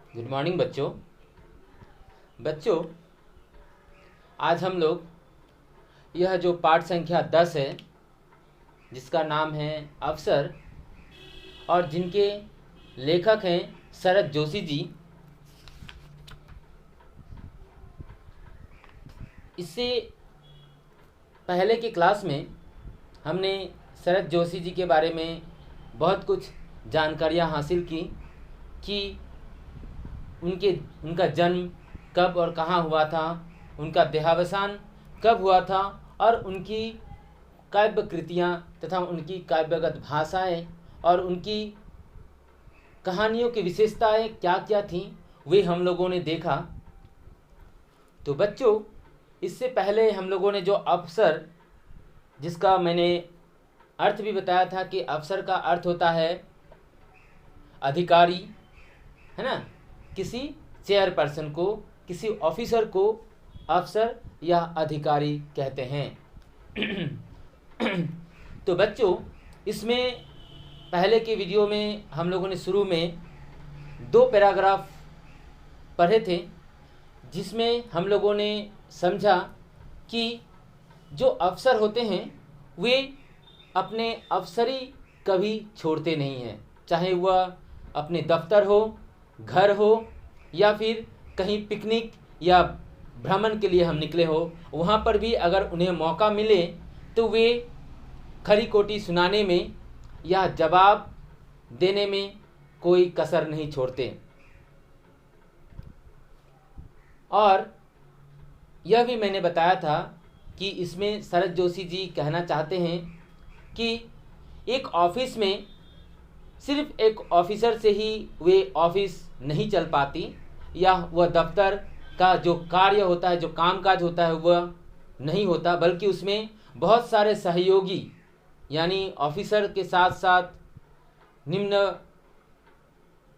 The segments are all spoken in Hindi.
गुड मॉर्निंग बच्चों। बच्चों, आज हम लोग यह जो पाठ संख्या 10 है, जिसका नाम है अवसर, और जिनके लेखक हैं शरद जोशी जी, इससे पहले की क्लास में हमने शरद जोशी जी के बारे में बहुत कुछ जानकारियाँ हासिल की कि उनका जन्म कब और कहाँ हुआ था, उनका देहावसान कब हुआ था, और उनकी काव्य कृतियाँ तथा उनकी काव्यगत भाषाएं और उनकी कहानियों की विशेषताएं क्या क्या थीं, वे हम लोगों ने देखा। तो बच्चों, इससे पहले हम लोगों ने जो अवसर, जिसका मैंने अर्थ भी बताया था कि अवसर का अर्थ होता है अधिकारी, है ना। किसी चेयरपर्सन को, किसी ऑफिसर को अफसर या अधिकारी कहते हैं। तो बच्चों, इसमें पहले के वीडियो में हम लोगों ने शुरू में 2 पैराग्राफ पढ़े थे, जिसमें हम लोगों ने समझा कि जो अफसर होते हैं वे अपने अफसरी कभी छोड़ते नहीं हैं, चाहे वह अपने दफ्तर हो, घर हो, या फिर कहीं पिकनिक या भ्रमण के लिए हम निकले हो, वहाँ पर भी अगर उन्हें मौका मिले तो वे खरी खोटी सुनाने में या जवाब देने में कोई कसर नहीं छोड़ते। और यह भी मैंने बताया था कि इसमें शरद जोशी जी कहना चाहते हैं कि एक ऑफिस में सिर्फ एक ऑफिसर से ही वे ऑफिस नहीं चल पाती, या वह दफ्तर का जो कार्य होता है, जो कामकाज होता है, वह नहीं होता, बल्कि उसमें बहुत सारे सहयोगी, यानी ऑफिसर के साथ साथ निम्न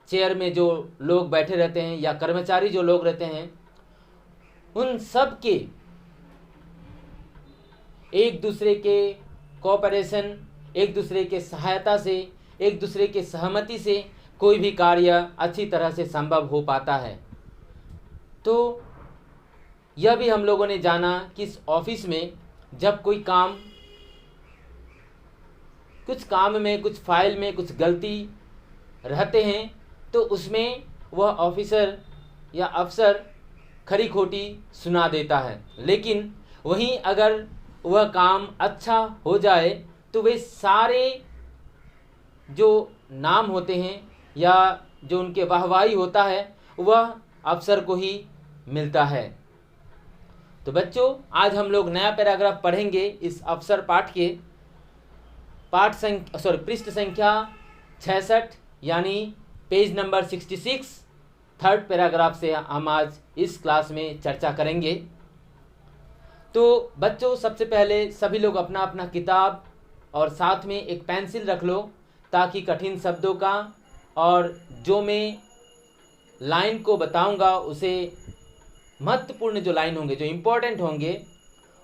चेयर में जो लोग बैठे रहते हैं या कर्मचारी जो लोग रहते हैं, उन सब के एक दूसरे के कोऑपरेशन, एक दूसरे के सहायता से, एक दूसरे के सहमति से कोई भी कार्य अच्छी तरह से संभव हो पाता है। तो यह भी हम लोगों ने जाना कि इस ऑफिस में जब कोई काम, कुछ काम में, कुछ फाइल में कुछ गलती रहते हैं, तो उसमें वह ऑफिसर या अफसर खरी खोटी सुना देता है। लेकिन वहीं अगर वह काम अच्छा हो जाए तो वे सारे जो नाम होते हैं या जो उनके वाहवाही होता है, वह अफसर को ही मिलता है। तो बच्चों, आज हम लोग नया पैराग्राफ पढ़ेंगे इस अवसर पाठ के पृष्ठ संख्या 66, यानी पेज नंबर 66, 3rd पैराग्राफ से हम आज इस क्लास में चर्चा करेंगे। तो बच्चों, सबसे पहले सभी लोग अपना अपना किताब और साथ में एक पेंसिल रख लो, ताकि कठिन शब्दों का और जो मैं लाइन को बताऊंगा उसे महत्वपूर्ण जो लाइन होंगे, जो इम्पोर्टेंट होंगे,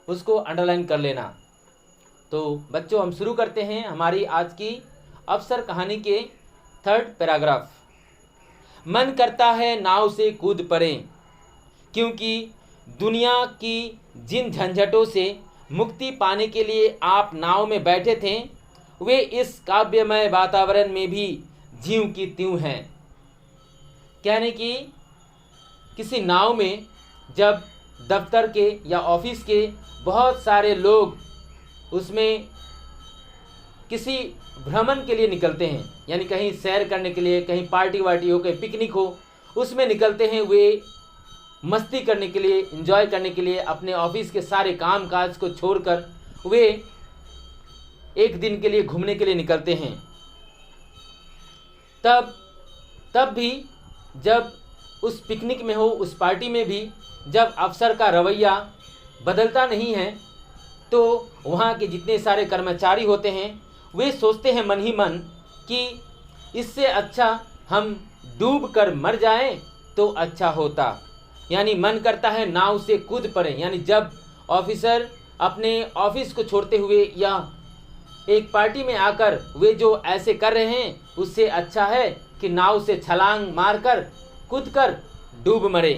उसको अंडरलाइन कर लेना। तो बच्चों, हम शुरू करते हैं हमारी आज की अवसर कहानी के 3rd पैराग्राफ। मन करता है नाव से कूद पड़ें, क्योंकि दुनिया की जिन झंझटों से मुक्ति पाने के लिए आप नाव में बैठे थे, वे इस काव्यमय वातावरण में भी ज्यों की त्यों हैं। कहने की किसी नाव में जब दफ्तर के या ऑफिस के बहुत सारे लोग उसमें किसी भ्रमण के लिए निकलते हैं, यानी कहीं सैर करने के लिए, कहीं पार्टी वार्टी हो, कहीं पिकनिक हो, उसमें निकलते हैं, वे मस्ती करने के लिए, एंजॉय करने के लिए अपने ऑफिस के सारे काम काज को छोड़कर वे एक दिन के लिए घूमने के लिए निकलते हैं। तब भी जब उस पिकनिक में हो, उस पार्टी में भी जब अफसर का रवैया बदलता नहीं है, तो वहाँ के जितने सारे कर्मचारी होते हैं वे सोचते हैं मन ही मन कि इससे अच्छा हम डूब कर मर जाएं तो अच्छा होता। यानी मन करता है नाव से कूद पड़े, यानी जब ऑफिसर अपने ऑफिस को छोड़ते हुए या एक पार्टी में आकर वे जो ऐसे कर रहे हैं, उससे अच्छा है कि नाव से छलांग मारकर कूदकर डूब मरे,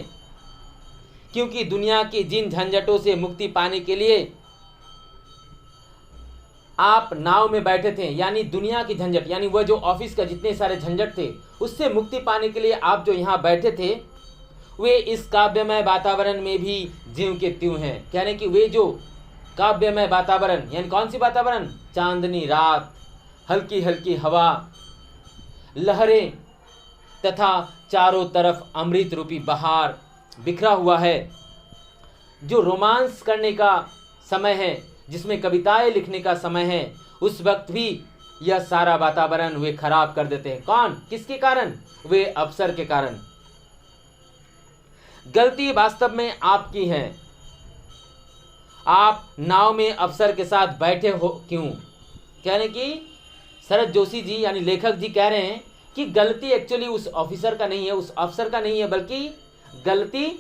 क्योंकि दुनिया की जिन झंझटों से मुक्ति पाने के लिए आप नाव में बैठे थे, यानी दुनिया की झंझट, यानी वह जो ऑफिस का जितने सारे झंझट थे उससे मुक्ति पाने के लिए आप जो यहाँ बैठे थे, वे इस काव्यमय वातावरण में भी ज्यों के त्यों हैं। यानी कि वे जो काव्यमय वातावरण, यानी कौन सी वातावरण? चांदनी रात, हल्की हल्की हवा, लहरें तथा चारों तरफ अमृत रूपी बहार बिखरा हुआ है, जो रोमांस करने का समय है, जिसमें कविताएं लिखने का समय है, उस वक्त भी यह सारा वातावरण वे खराब कर देते हैं। कौन? किसके कारण? वे अफसर के कारण। गलती वास्तव में आपकी है। आप नाव में अफसर के साथ बैठे हो क्यों? कहने की शरद जोशी जी यानी लेखक जी कह रहे हैं कि गलती एक्चुअली उस ऑफिसर का नहीं है, उस अफसर का नहीं है, बल्कि गलती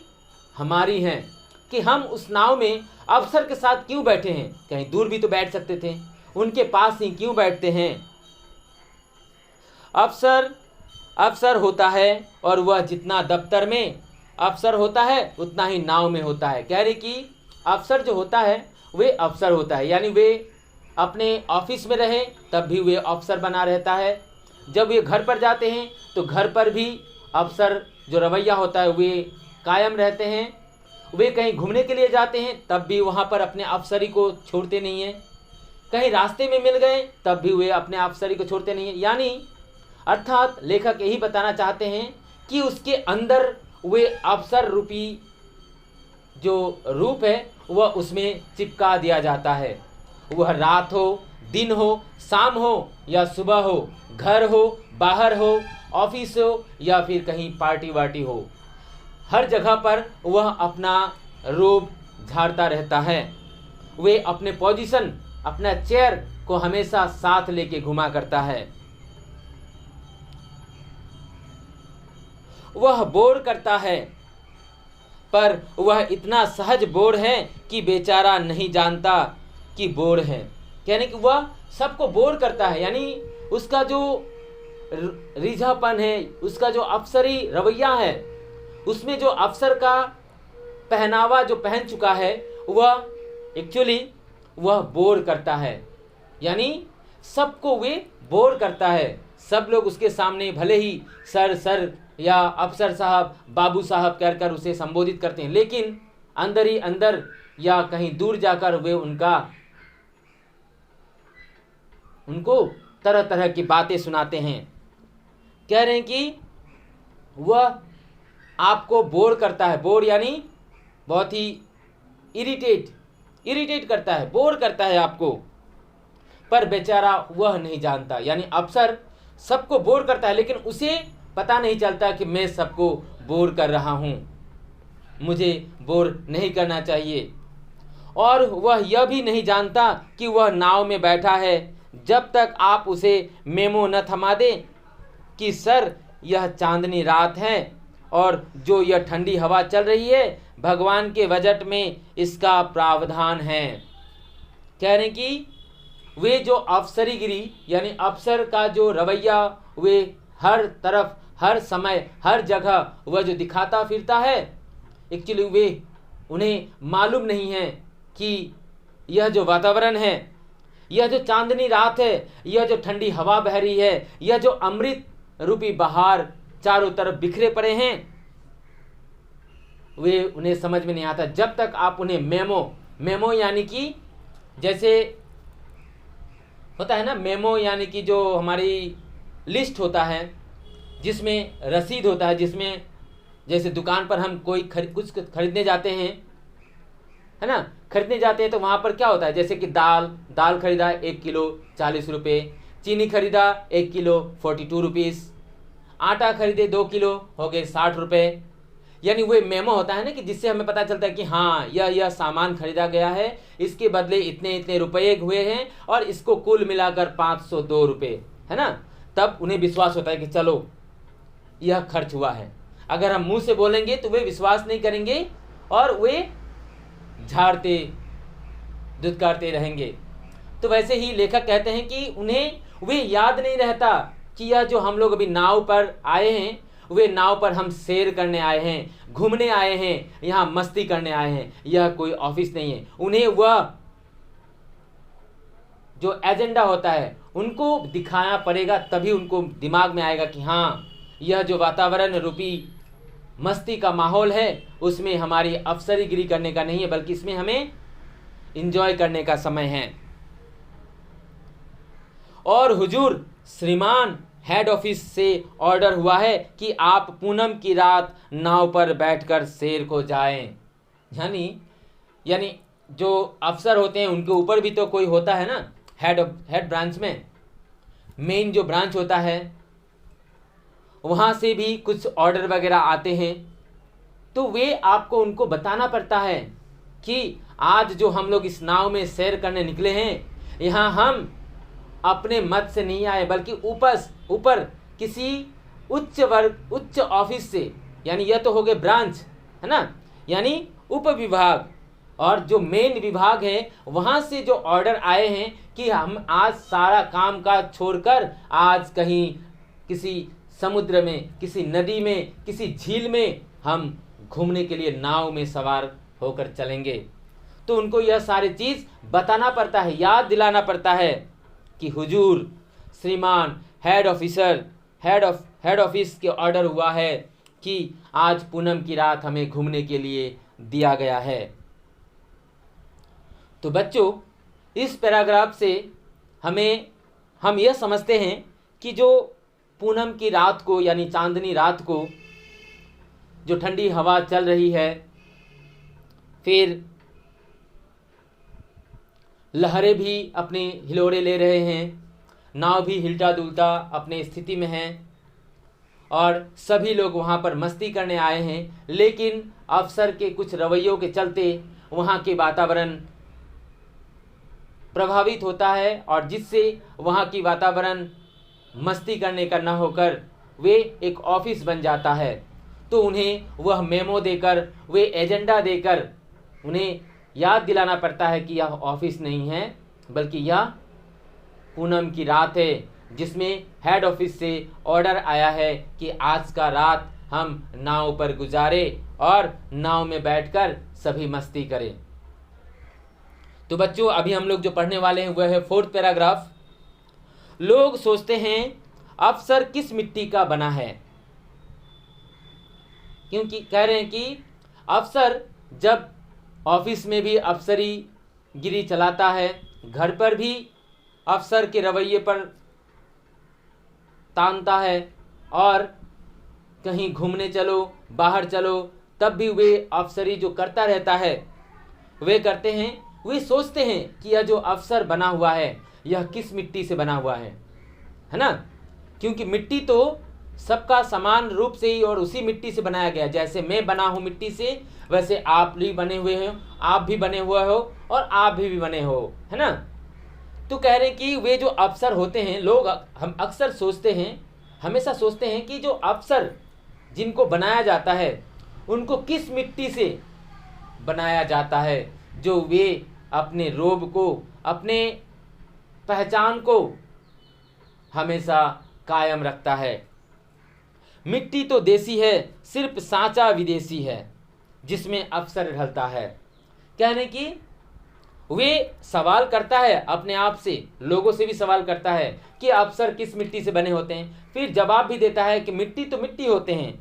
हमारी है कि हम उस नाव में अफसर के साथ क्यों बैठे हैं। कहीं दूर भी तो बैठ सकते थे, उनके पास ही क्यों बैठते हैं। अफसर अफसर होता है और वह जितना दफ्तर में अफसर होता है उतना ही नाव में होता है। कह रहे कि अफसर जो होता है वे अफसर होता है, यानी वे अपने ऑफिस में रहे तब भी वे अफसर बना रहता है। जब वे घर पर जाते हैं तो घर पर भी अफसर जो रवैया होता है वे कायम रहते हैं। वे कहीं घूमने के लिए जाते हैं तब भी वहाँ पर अपने अफसरी को छोड़ते नहीं हैं। कहीं रास्ते में मिल गए तब भी वे अपने अफसरी को छोड़ते नहीं हैं। यानी अर्थात लेखक यही बताना चाहते हैं कि उसके अंदर वे अफसर रूपी जो रूप है वह उसमें चिपका दिया जाता है। वह रात हो, दिन हो, शाम हो या सुबह हो, घर हो, बाहर हो, ऑफिस हो या फिर कहीं पार्टी वार्टी हो, हर जगह पर वह अपना रूप झाड़ता रहता है। वे अपने पोजीशन, अपना चेयर को हमेशा साथ लेके घुमा करता है। वह बोर करता है, पर वह इतना सहज बोर है कि बेचारा नहीं जानता कि बोर है। यानी कि वह सबको बोर करता है, यानी उसका जो रिझापन है, उसका जो अफसरी रवैया है, उसमें जो अफसर का पहनावा जो पहन चुका है वह एक्चुअली वह बोर करता है। यानी सबको वे बोर करता है। सब लोग उसके सामने भले ही सर सर या अफसर साहब, बाबू साहब कहकर उसे संबोधित करते हैं, लेकिन अंदर ही अंदर या कहीं दूर जाकर वे उनको तरह तरह की बातें सुनाते हैं। कह रहे हैं कि वह आपको बोर करता है। बोर यानी बहुत ही इरिटेट करता है, बोर करता है आपको, पर बेचारा वह नहीं जानता। यानी अफसर सबको बोर करता है, लेकिन उसे पता नहीं चलता कि मैं सबको बोर कर रहा हूँ, मुझे बोर नहीं करना चाहिए। और वह यह भी नहीं जानता कि वह नाव में बैठा है जब तक आप उसे मेमो न थमा दें कि सर यह चांदनी रात है और जो यह ठंडी हवा चल रही है भगवान के बजट में इसका प्रावधान है। कह रहे हैं कि वे जो अफसरीगिरी यानी अफसर का जो रवैया वे हर तरफ, हर समय, हर जगह वह जो दिखाता फिरता है, एक्चुअली वे उन्हें मालूम नहीं है कि यह जो वातावरण है, यह जो चांदनी रात है, यह जो ठंडी हवा बह रही है, यह जो अमृत रूपी बहार चारों तरफ बिखरे पड़े हैं, वे उन्हें समझ में नहीं आता जब तक आप उन्हें मेमो यानी कि जैसे होता है ना, मेमो यानी कि जो हमारी लिस्ट होता है जिसमें रसीद होता है, जिसमें जैसे दुकान पर हम कोई कुछ खरीदने जाते हैं, है ना, खरीदने जाते हैं तो वहाँ पर क्या होता है, जैसे कि दाल खरीदा 1 किलो 40 रुपये, चीनी खरीदा 1 किलो 42 रुपीज़, आटा खरीदे 2 किलो हो गए 60 रुपये। यानी वो मेमो होता है ना कि जिससे हमें पता चलता है कि हाँ यह सामान खरीदा गया है, इसके बदले इतने इतने रुपये हुए हैं और इसको कुल मिलाकर 502 रुपये, है ना। तब उन्हें विश्वास होता है कि चलो यह खर्च हुआ है। अगर हम मुंह से बोलेंगे तो वे विश्वास नहीं करेंगे और वे झाड़ते धुतकारते रहेंगे। तो वैसे ही लेखक कहते हैं कि उन्हें वे याद नहीं रहता कि यह जो हम लोग अभी नाव पर आए हैं वे नाव पर हम सैर करने आए हैं, घूमने आए हैं, यहाँ मस्ती करने आए हैं। यह कोई ऑफिस नहीं है। उन्हें वह जो एजेंडा होता है उनको दिखाना पड़ेगा, तभी उनको दिमाग में आएगा कि हाँ, यह जो वातावरण रूपी मस्ती का माहौल है उसमें हमारी अफसरीगिरी करने का नहीं है, बल्कि इसमें हमें एंजॉय करने का समय है। और हुजूर श्रीमान हेड ऑफिस से ऑर्डर हुआ है कि आप पूनम की रात नाव पर बैठकर सैर को जाएं। यानी जो अफसर होते हैं उनके ऊपर भी तो कोई होता है ना, हेड ब्रांच में मेन जो ब्रांच होता है वहाँ से भी कुछ ऑर्डर वगैरह आते हैं, तो वे आपको उनको बताना पड़ता है कि आज जो हम लोग इस नाव में सैर करने निकले हैं, यहाँ हम अपने मत से नहीं आए, बल्कि ऊपर किसी उच्च ऑफिस से, यानी यह तो हो गए ब्रांच है ना, यानी उप विभाग, और जो मेन विभाग है वहाँ से जो ऑर्डर आए हैं कि हम आज सारा काम काज छोड़कर आज कहीं किसी समुद्र में, किसी नदी में, किसी झील में हम घूमने के लिए नाव में सवार होकर चलेंगे। तो उनको यह सारी चीज़ बताना पड़ता है, याद दिलाना पड़ता है कि हुजूर श्रीमान हेड ऑफिस के ऑर्डर हुआ है कि आज पूनम की रात हमें घूमने के लिए दिया गया है। तो बच्चों, इस पैराग्राफ से हम यह समझते हैं कि जो पूनम की रात को, यानी चांदनी रात को, जो ठंडी हवा चल रही है, फिर लहरें भी अपने हिलोरे ले रहे हैं, नाव भी हिलता डुलता अपने स्थिति में है, और सभी लोग वहाँ पर मस्ती करने आए हैं। लेकिन अफसर के कुछ रवैयों के चलते वहाँ के वातावरण प्रभावित होता है, और जिससे वहाँ की वातावरण मस्ती करने का न होकर वे एक ऑफिस बन जाता है। तो उन्हें वह मेमो देकर, वे एजेंडा देकर उन्हें याद दिलाना पड़ता है कि यह ऑफिस नहीं है, बल्कि यह पूनम की रात है, जिसमें हेड ऑफिस से ऑर्डर आया है कि आज का रात हम नाव पर गुजारे और नाव में बैठकर सभी मस्ती करें। तो बच्चों, अभी हम लोग जो पढ़ने वाले हैं वह है 4th पैराग्राफ। लोग सोचते हैं अफसर किस मिट्टी का बना है, क्योंकि कह रहे हैं कि अफसर जब ऑफिस में भी अफसरी गिरी चलाता है, घर पर भी अफसर के रवैये पर तानता है, और कहीं घूमने चलो, बाहर चलो, तब भी वे अफसरी जो करता रहता है वे करते हैं। वे सोचते हैं कि यह जो अफसर बना हुआ है यह किस मिट्टी से बना हुआ है ना, क्योंकि मिट्टी तो सबका समान रूप से ही और उसी मिट्टी से बनाया गया। जैसे मैं बना हूँ मिट्टी से, वैसे आप भी बने हुए हो, आप भी बने हुए हो, और आप भी बने हो, है ना। तो कह रहे हैं कि वे जो अफसर होते हैं, लोग हम अक्सर सोचते हैं, हमेशा सोचते हैं कि जो अफसर जिनको बनाया जाता है उनको किस मिट्टी से बनाया जाता है, जो वे अपने रोब को, अपने पहचान को हमेशा कायम रखता है। मिट्टी तो देसी है, सिर्फ सांचा विदेशी है, जिसमें अफसर ढलता है। कहने की वे सवाल करता है अपने आप से, लोगों से भी सवाल करता है कि अफसर किस मिट्टी से बने होते हैं। फिर जवाब भी देता है कि मिट्टी तो मिट्टी होते हैं,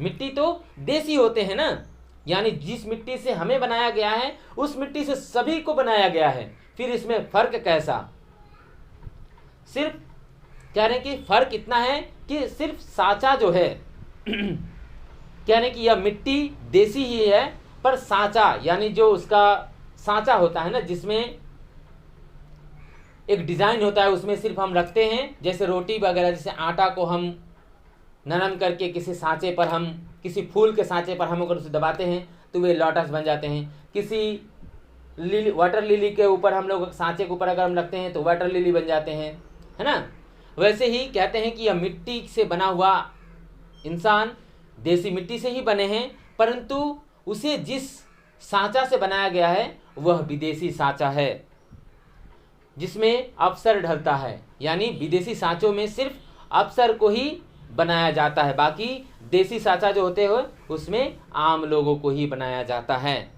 मिट्टी तो देसी होते हैं ना, यानी जिस मिट्टी से हमें बनाया गया है उस मिट्टी से सभी को बनाया गया है। फिर इसमें फर्क कैसा? सिर्फ कह रहे हैं कि फर्क इतना है कि सिर्फ सांचा जो है कह रहे हैं कि यह मिट्टी देसी ही है, पर सांचा यानी जो उसका सांचा होता है ना, जिसमें एक डिजाइन होता है, उसमें सिर्फ हम रखते हैं, जैसे रोटी वगैरह, जैसे आटा को हम नरम करके किसी सांचे पर, हम किसी फूल के सांचे पर हम अगर उसे दबाते हैं तो वे लोटस बन जाते हैं। किसी वाटर लिली के ऊपर हम लोग सांचे के ऊपर अगर हम रखते हैं तो वाटर लिली बन जाते हैं, है ना। वैसे ही कहते हैं कि यह मिट्टी से बना हुआ इंसान देसी मिट्टी से ही बने हैं, परंतु उसे जिस सांचा से बनाया गया है वह विदेशी सांचा है, जिसमें अफसर ढलता है। यानी विदेशी सांचों में सिर्फ अफसर को ही बनाया जाता है, बाकी देसी साँचा जो होते हैं उसमें आम लोगों को ही बनाया जाता है।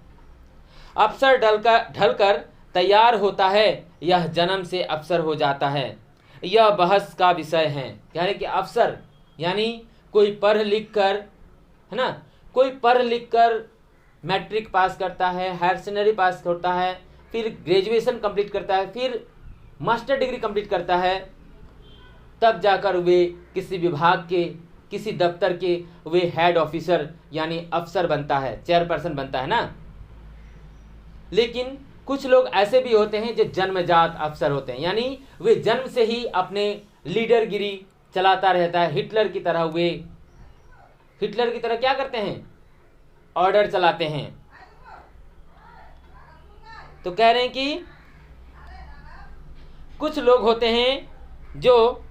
अफसर ढलकर तैयार होता है, यह जन्म से अफसर हो जाता है, यह बहस का विषय है। यानी कि अफसर यानी कोई पढ़ लिख कर, है ना, कोई पढ़ लिख कर मैट्रिक पास करता है, हायर सेकेंडरी पास करता है, फिर ग्रेजुएशन कंप्लीट करता है, फिर मास्टर डिग्री कंप्लीट करता है, तब जाकर वे किसी विभाग के, किसी दफ्तर के वे हेड ऑफिसर यानी अफसर बनता है, चेयरपर्सन बनता है ना। लेकिन कुछ लोग ऐसे भी होते हैं जो जन्मजात अफसर होते हैं, यानी वे जन्म से ही अपने लीडरगिरी चलाता रहता है। हिटलर की तरह क्या करते हैं, ऑर्डर चलाते हैं। तो कह रहे हैं कि कुछ लोग होते हैं जो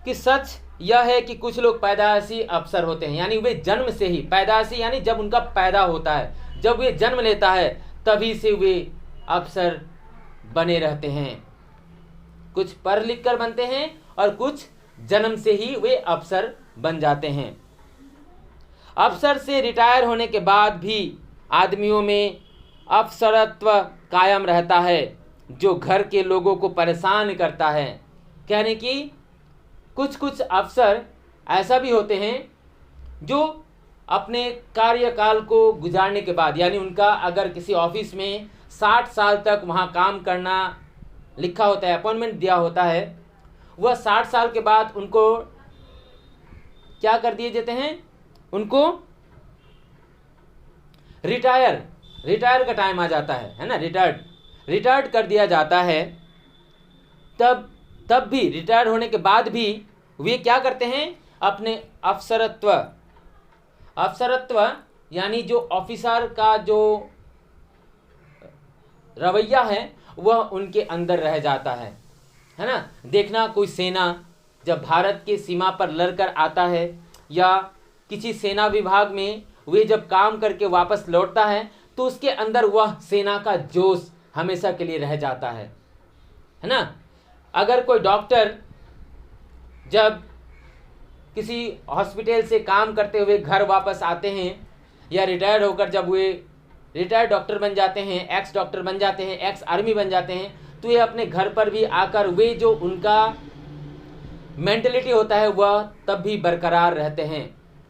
कि सच यह है कि कुछ लोग पैदाइशी अफसर होते हैं, यानी वे जन्म से ही, पैदाइशी यानी जब उनका पैदा होता है, जब वे जन्म लेता है तभी से वे अफसर बने रहते हैं। कुछ पढ़ लिख कर बनते हैं और कुछ जन्म से ही वे अफसर बन जाते हैं। अफसर से रिटायर होने के बाद भी आदमियों में अफसरत्व कायम रहता है जो घर के लोगों को परेशान करता है। कहने की कुछ कुछ अफसर ऐसा भी होते हैं जो अपने कार्यकाल को गुजारने के बाद, यानी उनका अगर किसी ऑफिस में 60 साल तक वहाँ काम करना लिखा होता है, अपॉइंटमेंट दिया होता है, वह 60 साल के बाद उनको क्या कर दिए जाते हैं, उनको रिटायर का टाइम आ जाता है ना, रिटायर्ड कर दिया जाता है। तब भी रिटायर होने के बाद भी वे क्या करते हैं, अपने अफसरत्व यानी जो ऑफिसर का जो रवैया है वह उनके अंदर रह जाता है ना। देखना कोई सेना जब भारत के सीमा पर लड़कर आता है या किसी सेना विभाग में वे जब काम करके वापस लौटता है तो उसके अंदर वह सेना का जोश हमेशा के लिए रह जाता है ना। अगर कोई डॉक्टर जब किसी हॉस्पिटल से काम करते हुए घर वापस आते हैं या रिटायर्ड होकर जब वे रिटायर्ड डॉक्टर बन जाते हैं, एक्स डॉक्टर बन जाते हैं, एक्स आर्मी बन जाते हैं, तो ये अपने घर पर भी आकर वे जो उनका मेंटलिटी होता है वह तब भी बरकरार रहते हैं,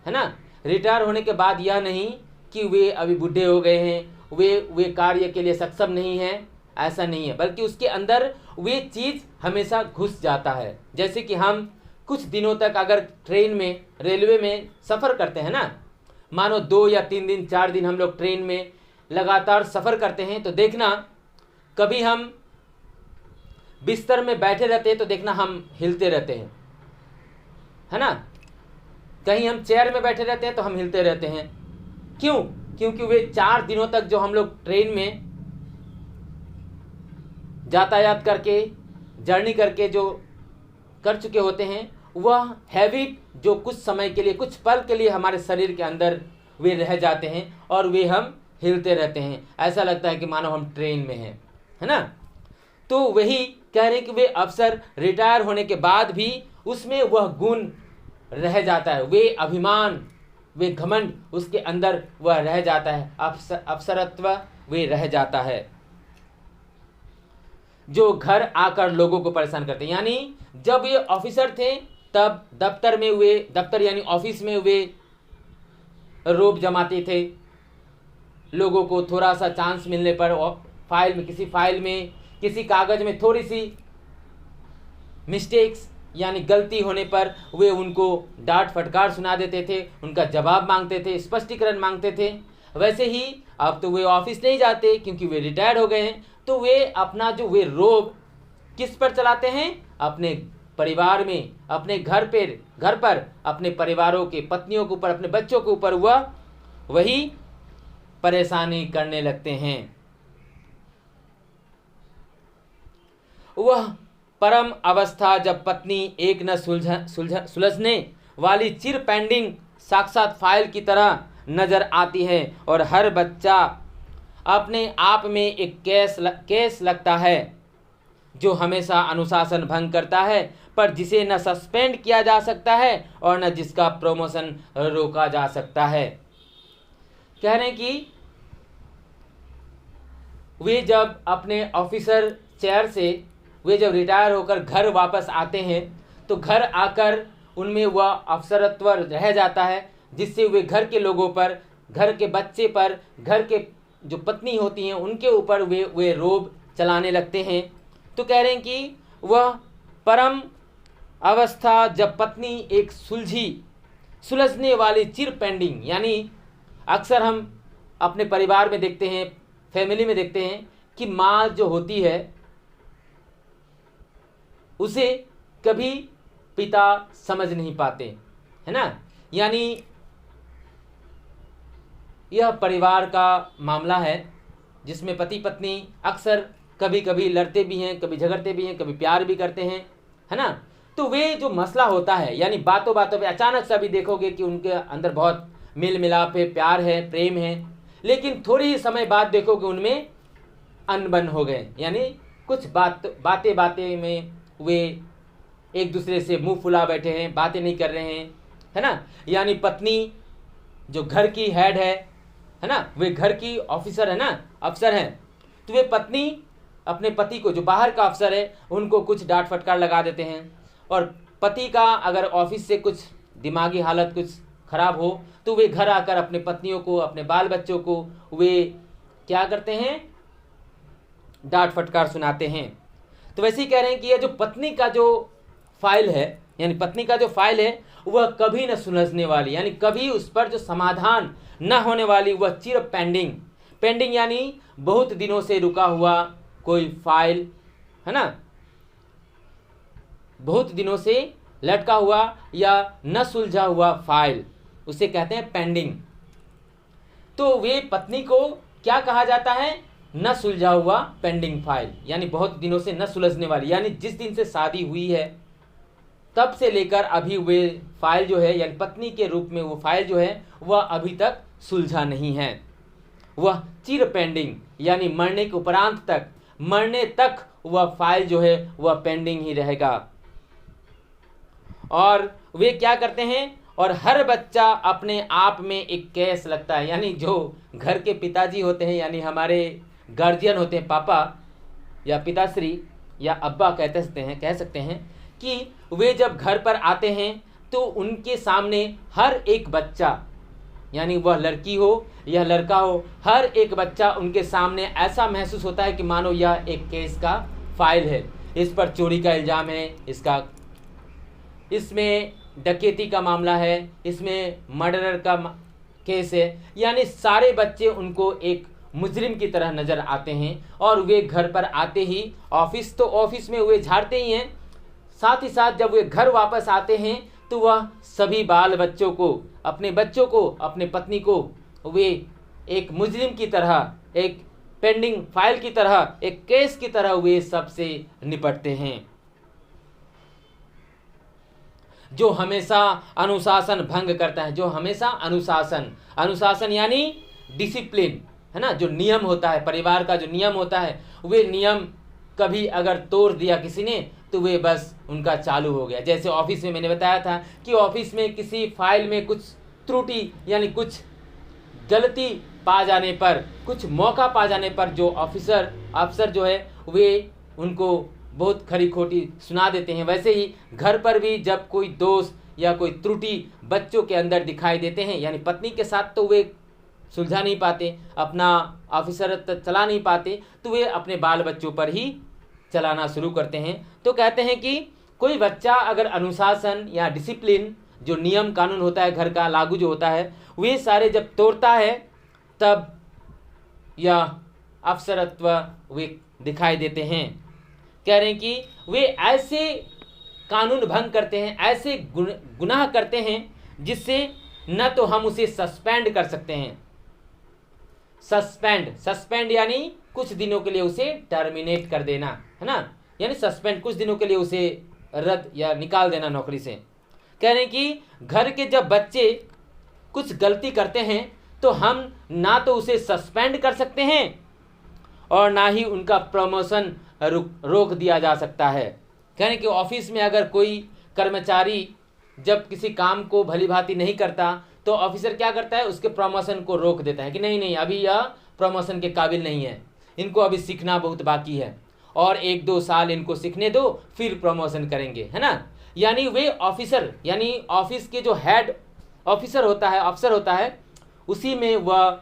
है ना। रिटायर होने के बाद यह नहीं कि वे अभी बूढ़े हो गए हैं, वे कार्य के लिए सक्षम नहीं हैं, ऐसा नहीं है, बल्कि उसके अंदर वे चीज़ हमेशा घुस जाता है। जैसे कि हम कुछ दिनों तक अगर ट्रेन में, रेलवे में सफ़र करते हैं ना, मानो 2 या 3 दिन 4 दिन हम लोग ट्रेन में लगातार सफ़र करते हैं, तो देखना कभी हम बिस्तर में बैठे रहते हैं तो देखना हम हिलते रहते हैं, है ना। कहीं हम चेयर में बैठे रहते हैं तो हम हिलते रहते हैं। क्यों? क्योंकि वे 4 दिनों तक जो हम लोग ट्रेन में यातायात करके, जर्नी करके जो कर चुके होते हैं, वह हैबिट जो कुछ समय के लिए, कुछ पल के लिए हमारे शरीर के अंदर वे रह जाते हैं और वे हम हिलते रहते हैं। ऐसा लगता है कि मानो हम ट्रेन में हैं, है ना। तो वही कह रहे हैं कि वे अफसर रिटायर होने के बाद भी उसमें वह गुण रह जाता है, वे अभिमान, वे घमंड उसके अंदर वह रह जाता है, अफसरत्व वे रह जाता है, जो घर आकर लोगों को परेशान करते हैं। यानी जब ये ऑफिसर थे तब दफ्तर में वे, दफ्तर यानी ऑफिस में वे रोब जमाते थे, लोगों को थोड़ा सा चांस मिलने पर फाइल में, किसी फाइल में, किसी कागज़ में थोड़ी सी मिस्टेक्स यानी गलती होने पर वे उनको डांट फटकार सुना देते थे, उनका जवाब मांगते थे, स्पष्टीकरण मांगते थे। वैसे ही अब तो वे ऑफिस नहीं जाते क्योंकि वे रिटायर्ड हो गए हैं, तो वे अपना जो वे रोब किस पर चलाते हैं, अपने परिवार में, अपने घर पर अपने परिवारों के, पत्नियों के ऊपर, अपने बच्चों के ऊपर वह वही परेशानी करने लगते हैं। वह परम अवस्था जब पत्नी एक न सुलझने वाली चिर पेंडिंग साक्षात फाइल की तरह नजर आती है और हर बच्चा अपने आप में एक केस लगता है। जो हमेशा अनुशासन भंग करता है, पर जिसे न सस्पेंड किया जा सकता है और न जिसका प्रमोशन रोका जा सकता है। कह रहे हैं कि वे जब अपने ऑफिसर चेयर से वे जब रिटायर होकर घर वापस आते हैं तो घर आकर उनमें वह अफसरत्व रह जाता है, जिससे वे घर के लोगों पर, घर के बच्चे पर, घर के जो पत्नी होती हैं उनके ऊपर वे रोब चलाने लगते हैं। तो कह रहे हैं कि वह परम अवस्था जब पत्नी एक सुलझने वाली चिर पेंडिंग, यानी अक्सर हम अपने परिवार में देखते हैं, फैमिली में देखते हैं कि माँ जो होती है उसे कभी पिता समझ नहीं पाते, है ना। यानी यह परिवार का मामला है जिसमें पति पत्नी अक्सर कभी कभी लड़ते भी हैं, कभी झगड़ते भी हैं, कभी प्यार भी करते हैं, है ना। तो वे जो मसला होता है, यानी बातों बातों पे अचानक से भी देखोगे कि उनके अंदर बहुत मेल मिलाप है, प्यार है, प्रेम है, लेकिन थोड़ी ही समय बाद देखोगे उनमें अनबन हो गए, यानी कुछ बातें में वे एक दूसरे से मुंह फुला बैठे हैं, बातें नहीं कर रहे हैं, है ना। यानी पत्नी जो घर की हेड है ना, वे घर की ऑफिसर है ना, अफसर हैं, तो वे पत्नी अपने पति को, जो बाहर का अफसर है, उनको कुछ डांट फटकार लगा देते हैं। और पति का अगर ऑफिस से कुछ दिमागी हालत कुछ खराब हो तो वे घर आकर अपने पत्नियों को, अपने बाल बच्चों को वे क्या करते हैं, डांट फटकार सुनाते हैं। तो वैसे ही कह रहे हैं कि यह जो पत्नी का जो फाइल है, यानी पत्नी का जो फाइल है वह कभी न सुलझने वाली, यानी कभी उस पर जो समाधान न होने वाली, वह चिर पेंडिंग यानी बहुत दिनों से रुका हुआ कोई फाइल, है ना, बहुत दिनों से लटका हुआ या न सुलझा हुआ फाइल, उसे कहते हैं पेंडिंग। तो वे पत्नी को क्या कहा जाता है, न सुलझा हुआ पेंडिंग फाइल, यानी बहुत दिनों से न सुलझने वाली, यानी जिस दिन से शादी हुई है तब से लेकर अभी वे फाइल जो है, यानी पत्नी के रूप में वो फाइल जो है वह अभी तक सुलझा नहीं है, वह चिर पेंडिंग, यानी मरने के उपरांत तक, मरने तक वह फाइल जो है वह पेंडिंग ही रहेगा। और वे क्या करते हैं, और हर बच्चा अपने आप में एक केस लगता है, यानी जो घर के पिताजी होते हैं, यानी हमारे गार्जियन होते हैं, पापा या पिताश्री या अब्बा कह सकते हैं कि वे जब घर पर आते हैं तो उनके सामने हर एक बच्चा, यानी वह लड़की हो या लड़का हो, हर एक बच्चा उनके सामने ऐसा महसूस होता है कि मानो यह एक केस का फाइल है, इस पर चोरी का इल्ज़ाम है, इसमें डकैती का मामला है, इसमें मर्डर का केस है, यानी सारे बच्चे उनको एक मुजरिम की तरह नज़र आते हैं। और वे घर पर आते ही ऑफिस में वे झाड़ते ही हैं, साथ ही साथ जब वे घर वापस आते हैं तो वह सभी बाल बच्चों को, अपने बच्चों को, अपने पत्नी को वे एक मुजरिम की तरह, एक पेंडिंग फाइल की तरह, एक केस की तरह वे सबसे निपटते हैं। जो हमेशा अनुशासन भंग करता है, जो हमेशा अनुशासन यानी डिसिप्लिन, है ना, जो नियम होता है, परिवार का जो नियम होता है, वे नियम कभी अगर तोड़ दिया किसी ने तो वे बस उनका चालू हो गया। जैसे ऑफिस में मैंने बताया था कि ऑफिस में किसी फाइल में कुछ त्रुटि यानी कुछ गलती पा जाने पर, कुछ मौका पा जाने पर जो अफसर जो है वे उनको बहुत खरी खोटी सुना देते हैं। वैसे ही घर पर भी जब कोई दोष या कोई त्रुटि बच्चों के अंदर दिखाई देते हैं, यानी पत्नी के साथ तो वे सुलझा नहीं पाते, अपना ऑफिसर चला नहीं पाते, तो वे अपने बाल बच्चों पर ही चलाना शुरू करते हैं। तो कहते हैं कि कोई बच्चा अगर अनुशासन या डिसिप्लिन, जो नियम कानून होता है घर का लागू जो होता है, वे सारे जब तोड़ता है तब यह अफसरत्व वे दिखाई देते हैं। कह रहे हैं कि वे ऐसे कानून भंग करते हैं, ऐसे गुनाह करते हैं जिससे न तो हम उसे सस्पेंड कर सकते हैं, सस्पेंड यानी कुछ दिनों के लिए उसे टर्मिनेट कर देना, है ना, यानी सस्पेंड, कुछ दिनों के लिए उसे रद्द या निकाल देना नौकरी से। कह रहे हैं कि घर के जब बच्चे कुछ गलती करते हैं तो हम ना तो उसे सस्पेंड कर सकते हैं और ना ही उनका प्रमोशन रोक दिया जा सकता है। कहने कि ऑफिस में अगर कोई कर्मचारी जब किसी काम को भली भांति नहीं करता तो ऑफिसर क्या करता है, उसके प्रमोशन को रोक देता है कि नहीं नहीं अभी यह प्रमोशन के काबिल नहीं है, इनको अभी सीखना बहुत बाकी है और 1-2 साल इनको सीखने दो फिर प्रमोशन करेंगे, है ना। यानी वे ऑफिसर यानी ऑफिस के जो हेड ऑफिसर होता है, अफसर होता है, उसी में वह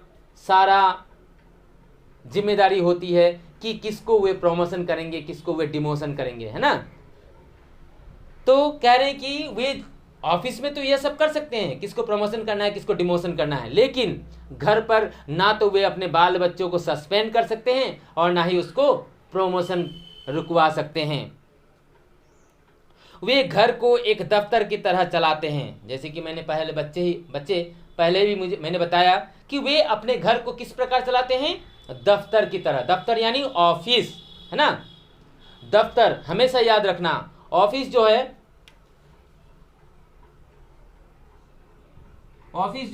सारा जिम्मेदारी होती है कि किसको वे प्रमोशन करेंगे, किसको वे डिमोशन करेंगे, है ना। तो कह रहे हैं कि वे ऑफिस में तो यह सब कर सकते हैं, किसको प्रमोशन करना है, किसको डिमोशन करना है, लेकिन घर पर ना तो वे अपने बाल बच्चों को सस्पेंड कर सकते हैं और ना ही उसको प्रमोशन रुकवा सकते हैं। वे घर को एक दफ्तर की तरह चलाते हैं। जैसे कि मैंने पहले भी मैंने बताया कि वे अपने घर को किस प्रकार चलाते हैं, दफ्तर की तरह। दफ्तर यानी ऑफिस, है ना। दफ्तर हमेशा याद रखना, ऑफिस जो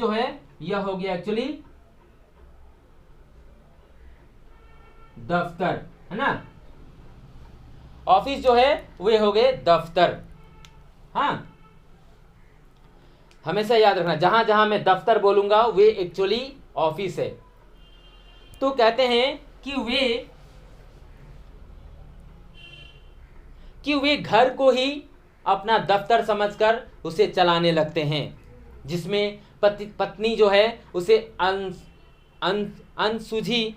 है यह हो गया एक्चुअली दफ्तर, है ना। ऑफिस जो है वे हो गए दफ्तर। हाँ, हमेशा याद रखना, जहां जहां मैं दफ्तर बोलूंगा वे एक्चुअली ऑफिस है। तो कहते हैं कि वे घर को ही अपना दफ्तर समझकर उसे चलाने लगते हैं, जिसमें पत्नी जो है उसे अनसुलझी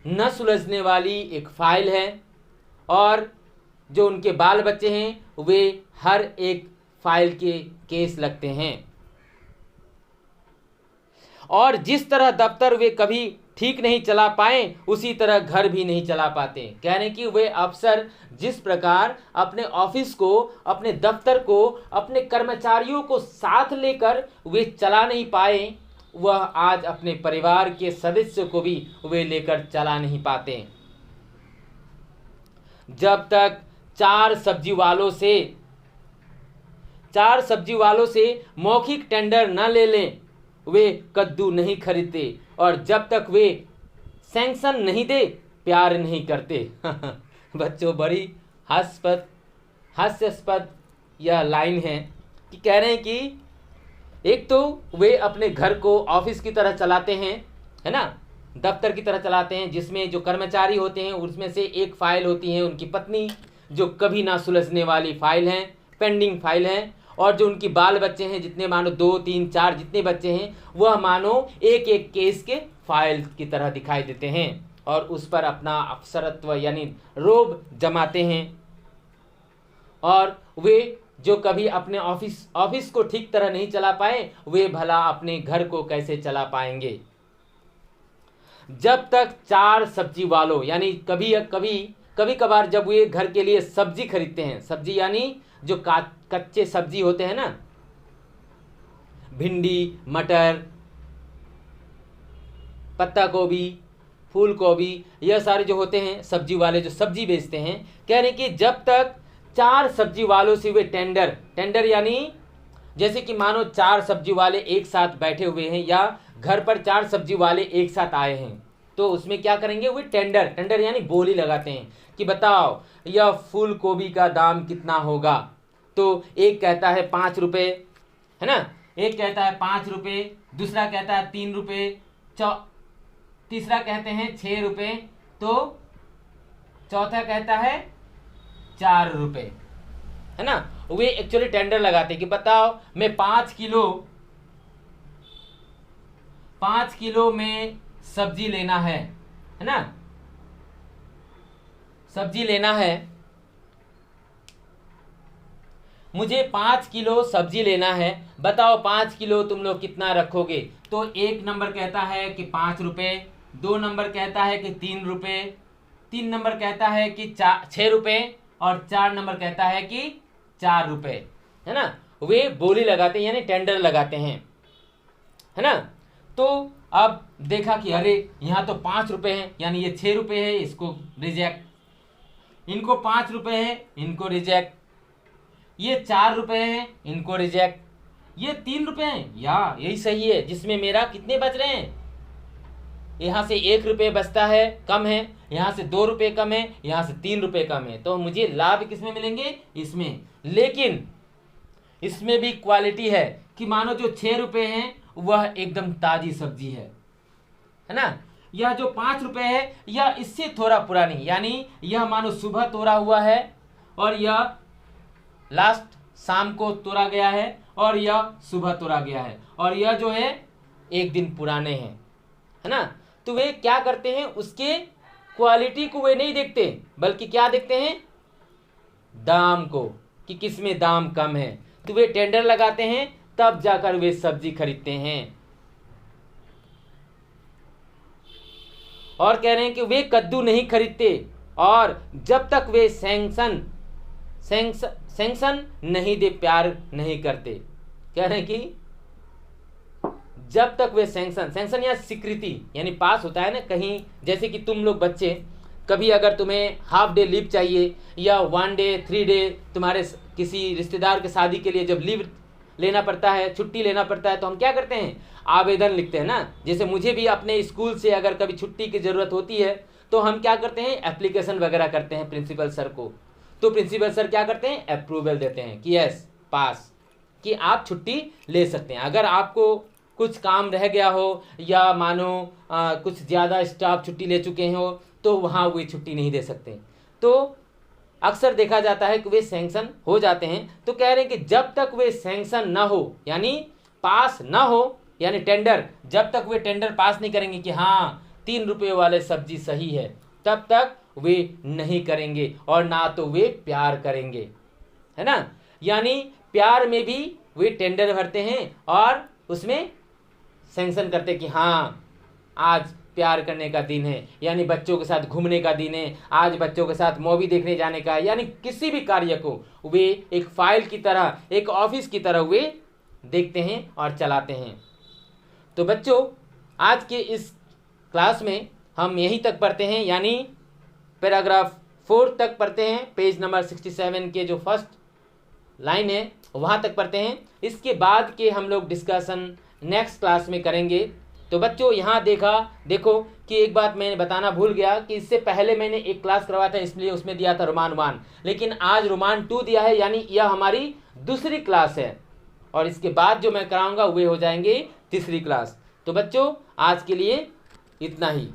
न सुलझने वाली एक फाइल है और जो उनके बाल बच्चे हैं वे हर एक फाइल के केस लगते हैं। और जिस तरह दफ्तर वे कभी ठीक नहीं चला पाए उसी तरह घर भी नहीं चला पाते। कह रहे हैं कि वे अफसर जिस प्रकार अपने ऑफिस को, अपने दफ्तर को, अपने कर्मचारियों को साथ लेकर वे चला नहीं पाए, वह आज अपने परिवार के सदस्यों को भी वे लेकर चला नहीं पाते। जब तक चार सब्जी वालों से मौखिक टेंडर न ले लें वे कद्दू नहीं खरीदते और जब तक वे सैंक्शन नहीं दे प्यार नहीं करते। बच्चों, बड़ी हास्यास्पद यह लाइन है कि कह रहे हैं कि एक तो वे अपने घर को ऑफिस की तरह चलाते हैं, है ना, दफ्तर की तरह चलाते हैं, जिसमें जो कर्मचारी होते हैं उसमें से एक फाइल होती है उनकी पत्नी, जो कभी ना सुलझने वाली फाइल है, पेंडिंग फाइल है, और जो उनकी बाल बच्चे हैं, जितने मानो 2, 3, 4 जितने बच्चे हैं, वह मानो एक एक केस के फाइल की तरह दिखाई देते हैं और उस पर अपना अफसरत्व यानी रोब जमाते हैं। और वे जो कभी अपने ऑफिस को ठीक तरह नहीं चला पाए, वे भला अपने घर को कैसे चला पाएंगे। जब तक चार सब्जी वालों यानी कभी कभार जब वे घर के लिए सब्जी खरीदते हैं, सब्जी यानी जो कच्चे सब्जी होते हैं ना, भिंडी, मटर, पत्ता गोभी, फूल गोभी, यह सारे जो होते हैं सब्जी वाले जो सब्जी बेचते हैं, कह रहे हैं कि जब तक चार सब्जी वालों से वे टेंडर यानी जैसे कि मानो 4 सब्जी वाले एक साथ बैठे हुए हैं या घर पर 4 सब्जी वाले एक साथ आए हैं, तो उसमें क्या करेंगे, वे टेंडर यानी बोली लगाते हैं कि बताओ यह फूल गोभी का दाम कितना होगा। तो एक कहता है 5 रुपये, है ना, एक कहता है 5 रुपये, दूसरा कहता है 3 रुपये, तीसरा कहते हैं 6 रुपये, तो चौथा कहता है 4 रुपये, है ना। वे एक्चुअली टेंडर लगाते हैं कि बताओ मैं 5 किलो में सब्जी लेना है ना, सब्जी लेना है, मुझे 5 किलो सब्जी लेना है, बताओ 5 किलो तुम लोग कितना रखोगे। तो एक नंबर कहता है कि 5 रुपये, 2 नंबर कहता है कि 3 रुपये, 3 नंबर कहता है कि 6 रुपये और 4 नंबर कहता है कि 4 रुपये, है ना। वे बोली लगाते हैं यानी टेंडर लगाते हैं, है ना। तो अब देखा कि अरे यहाँ तो 5 रुपये हैं यानी ये 6 रुपये है, इसको रिजेक्ट, इनको 5 रुपये है, इनको रिजेक्ट, ये 4 रुपये हैं, इनको रिजेक्ट, ये 3 रुपये हैं, या यही सही है, जिसमें मेरा कितने बच रहे हैं यहाँ से 1 रुपये बचता है, कम है, यहाँ से 2 रुपये कम है, यहाँ से 3 रुपये कम है, तो मुझे लाभ किसमें मिलेंगे? इसमें। लेकिन इसमें भी क्वालिटी है कि मानो जो 6 रुपये हैं वह एकदम ताज़ी सब्जी है ना। यह जो 5 रुपये है यह इससे थोड़ा पुरानी, यानी यह मानो सुबह तोड़ा हुआ है और यह लास्ट शाम को तोड़ा गया है और यह सुबह तोड़ा गया है, और यह जो है 1 दिन पुराने हैं, है ना। तो वे क्या करते हैं, उसके क्वालिटी को वे नहीं देखते, बल्कि क्या देखते हैं? दाम को, कि किस में दाम कम है। तो वे टेंडर लगाते हैं, तब जाकर वे सब्जी खरीदते हैं। और कह रहे हैं कि वे कद्दू नहीं खरीदते और जब तक वे सैंक्शन नहीं दे प्यार नहीं करते। कह रहे हैं कि जब तक वे सैंक्शन या स्वीकृति, यानी पास होता है ना कहीं, जैसे कि तुम लोग बच्चे कभी अगर तुम्हें हाफ डे लीव चाहिए या 1 डे 3 डे तुम्हारे किसी रिश्तेदार के शादी के लिए जब लीव लेना पड़ता है, छुट्टी लेना पड़ता है, तो हम क्या करते हैं? आवेदन लिखते हैं ना। जैसे मुझे भी अपने स्कूल से अगर कभी छुट्टी की ज़रूरत होती है तो हम क्या करते हैं? एप्लीकेशन वगैरह करते हैं प्रिंसिपल सर को। तो प्रिंसिपल सर क्या करते हैं? अप्रूवल देते हैं कि यस पास, कि आप छुट्टी ले सकते हैं। अगर आपको कुछ काम रह गया हो या मानो कुछ ज़्यादा स्टाफ छुट्टी ले चुके हो तो वहाँ वे छुट्टी नहीं दे सकते। तो अक्सर देखा जाता है कि वे सैंक्शन हो जाते हैं। तो कह रहे हैं कि जब तक वे सैंक्शन ना हो, यानी पास ना हो, यानी टेंडर, जब तक वे टेंडर पास नहीं करेंगे कि हाँ 3 रुपये वाले सब्जी सही है, तब तक वे नहीं करेंगे और ना तो वे प्यार करेंगे, है ना। यानी प्यार में भी वे टेंडर भरते हैं और उसमें सैंक्शन करते कि हाँ आज प्यार करने का दिन है, यानी बच्चों के साथ घूमने का दिन है, आज बच्चों के साथ मूवी देखने जाने का है, यानी किसी भी कार्य को वे एक फाइल की तरह, एक ऑफिस की तरह वे देखते हैं और चलाते हैं। तो बच्चों आज के इस क्लास में हम यहीं तक पढ़ते हैं, यानी पैराग्राफ 4 तक पढ़ते हैं। पेज नंबर 67 के जो फर्स्ट लाइन है वहाँ तक पढ़ते हैं। इसके बाद के हम लोग डिस्कशन नेक्स्ट क्लास में करेंगे। तो बच्चों यहाँ देखो कि एक बात मैंने बताना भूल गया कि इससे पहले मैंने एक क्लास करवाया था, इसलिए उसमें दिया था रोमान 1, लेकिन आज रोमान 2 दिया है, यानी यह हमारी दूसरी क्लास है और इसके बाद जो मैं कराऊंगा वे हो जाएंगे तीसरी क्लास। तो बच्चों आज के लिए इतना ही।